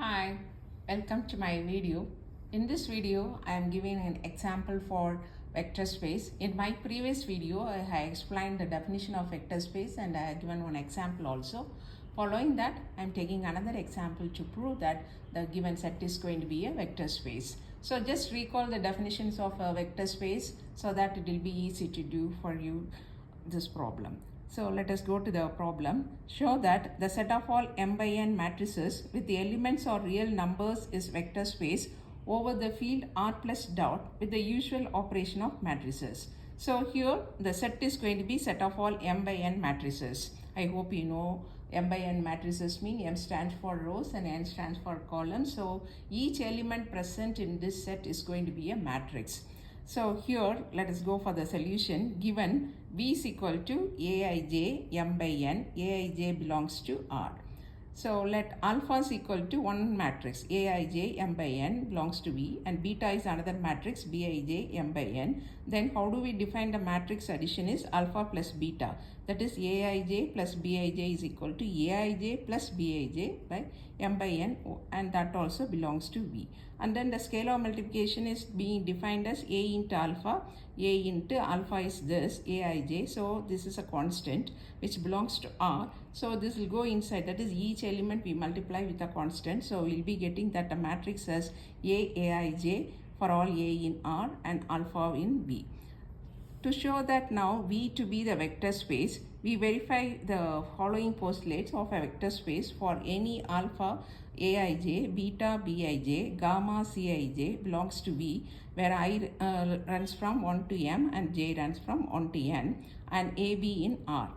Hi, welcome to my video. In this video, I am giving an example for vector space. In my previous video, I have explained the definition of vector space and I have given one example also. Following that, I am taking another example to prove that the given set is going to be a vector space. So just recall the definitions of a vector space so that it will be easy to do for you this problem. So let us go to the problem. Show that the set of all m by n matrices with the elements or real numbers is vector space over the field r plus dot with the usual operation of matrices. So here the set is going to be set of all m by n matrices. I hope you know m by n matrices mean m stands for rows and n stands for columns. So each element present in this set is going to be a matrix. So here let us go for the solution. Given V is equal to Aij m by n, Aij belongs to R. So let alpha is equal to one matrix Aij m by n belongs to V and beta is another matrix Bij m by n. Then how do we define the matrix addition is alpha plus beta, that is Aij plus Bij is equal to Aij plus Bij by m by n and that also belongs to V. And then the scalar multiplication is being defined as A into alpha. A into alpha is this Aij, so this is a constant which belongs to R. So this will go inside, that is each element we multiply with a constant. So we'll be getting that the matrix as Aij for all A in R and alpha in V. To show that now V to be the vector space, we verify the following postulates of a vector space for any alpha Aij, beta Bij, gamma Cij belongs to V, where I runs from 1 to m and j runs from 1 to n and AB in R.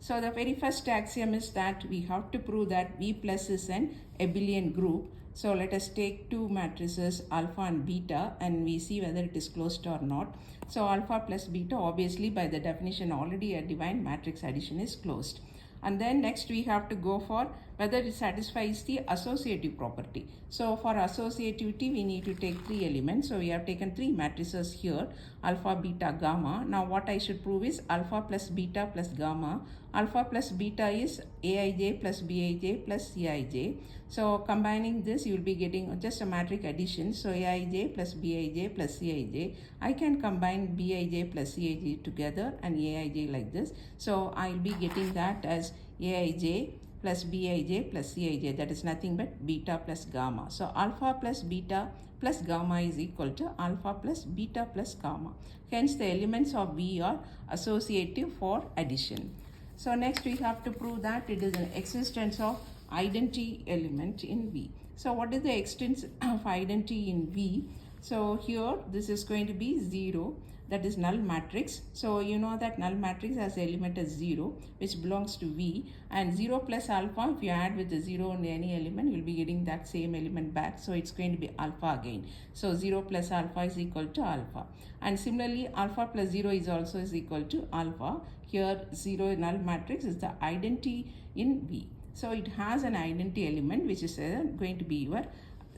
So the very first axiom is that we have to prove that V plus is an abelian group. So let us take two matrices alpha and beta and we see whether it is closed or not. So alpha plus beta, obviously by the definition already a defined matrix addition is closed. And then next we have to go for whether it satisfies the associative property. So for associativity we need to take three elements. So we have taken three matrices here, alpha, beta, gamma. Now what I should prove is alpha plus beta plus gamma. Alpha plus beta is Aij plus Bij plus Cij. So combining this you will be getting just a matrix addition. So Aij plus Bij plus Cij. I can combine Bij plus Cij together and Aij like this. So I will be getting that as Aij plus Bij plus Cij, that is nothing but beta plus gamma. So alpha plus beta plus gamma is equal to alpha plus beta plus gamma. Hence the elements of V are associative for addition. So next we have to prove that it is an existence of identity element in V. So what is the extent of identity in V? So here this is going to be 0, that is null matrix. So you know that null matrix has the element as 0 which belongs to V, and 0 plus alpha, if you add with the 0 in any element you will be getting that same element back, so it's going to be alpha again. So 0 plus alpha is equal to alpha, and similarly alpha plus 0 is also is equal to alpha. Here 0 null matrix is the identity in V. So it has an identity element which is going to be your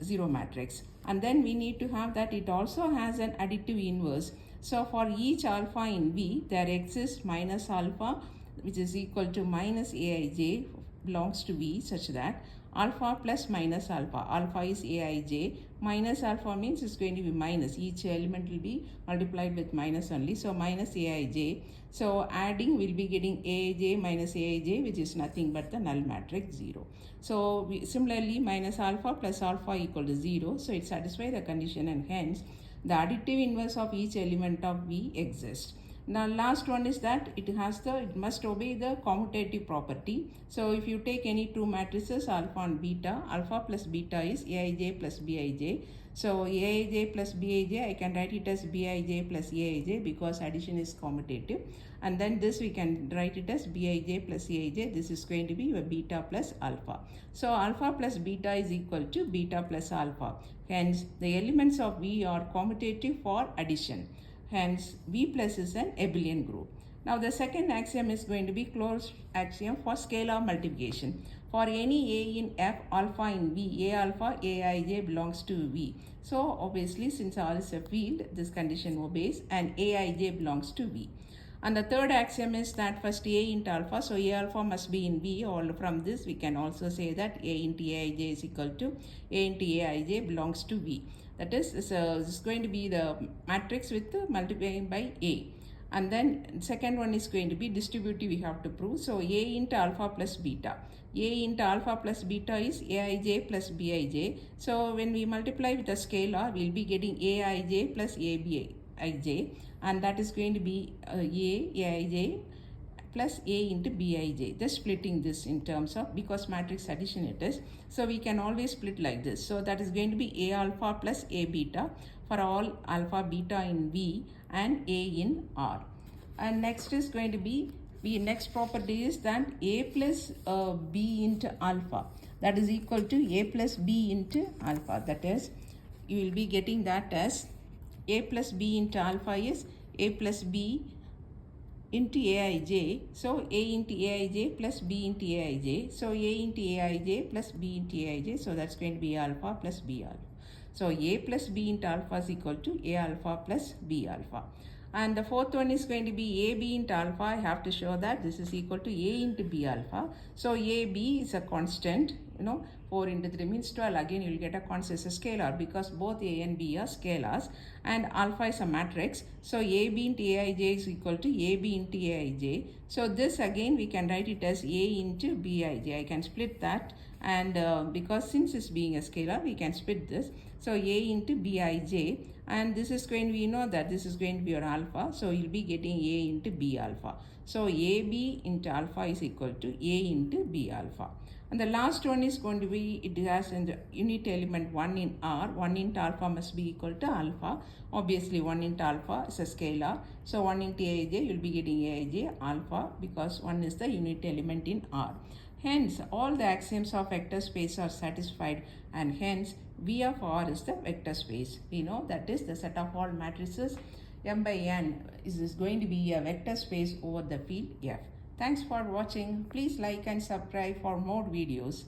0 matrix. And then we need to have that it also has an additive inverse. So for each alpha in V, there exists minus alpha which is equal to minus Aij belongs to V, such that alpha plus minus alpha, alpha is Aij, minus alpha means it's going to be minus, each element will be multiplied with minus only, so minus Aij. So adding will be getting Aij minus Aij, which is nothing but the null matrix 0. So similarly minus alpha plus alpha equal to 0, so it satisfies the condition and hence the additive inverse of each element of V exists. Now last one is that it must obey the commutative property. So if you take any two matrices alpha and beta, alpha plus beta is Aij plus Bij. So Aij plus Bij, I can write it as Bij plus Aij because addition is commutative, and then this we can write it as Bij plus Aij. This is going to be your beta plus alpha. So alpha plus beta is equal to beta plus alpha. Hence the elements of V are commutative for addition. Hence V plus is an abelian group. Now the second axiom is going to be closed axiom for scalar multiplication. For any A in F, alpha in V, A alpha Aij belongs to V. So obviously since R is a field, this condition obeys and Aij belongs to V. And the third axiom is that first A into alpha, so A alpha must be in V, or from this we can also say that A into Aij is equal to A into Aij belongs to V. That is, this is going to be the matrix with multiplying by A. And then second one is going to be distributive, we have to prove. So A into alpha plus beta. A into alpha plus beta is Aij plus Bij. So when we multiply with a scalar, we will be getting Aij plus Abij, and that is going to be Aij plus A into Bij. Just splitting this in terms of, because matrix addition it is, so we can always split like this. So that is going to be A alpha plus A beta for all alpha beta in V and A in R. And next is going to be, next property is that A plus B into alpha, that is equal to A plus B into alpha. That is, you will be getting that as A plus B into alpha is A plus B into Aij. So A into Aij plus B into Aij. So A into Aij plus B into Aij. So that's going to be alpha plus B alpha. So A plus B into alpha is equal to A alpha plus B alpha. And the fourth one is going to be AB into alpha. I have to show that this is equal to A into B alpha. So AB is a constant, 4 into 3 means 12. Again, you will get a constant, it's a scalar, because both A and B are scalars. And alpha is a matrix. So AB into Aij is equal to AB into Aij. So this again, we can write it as A into Bij. I can split that. And because since it's being a scalar, we can split this. So A into Bij, and this is going to be, you know that this is going to be your alpha, so you'll be getting A into B alpha. So AB into alpha is equal to A into B alpha. And the last one is going to be, it has in the unit element 1 in R, 1 into alpha must be equal to alpha. Obviously 1 into alpha is a scalar, so 1 into Aij, you'll be getting Aij alpha, because 1 is the unit element in R. Hence, all the axioms of vector space are satisfied, and hence V of R is the vector space. We know that is the set of all matrices M by N is going to be a vector space over the field F. Thanks for watching. Please like and subscribe for more videos.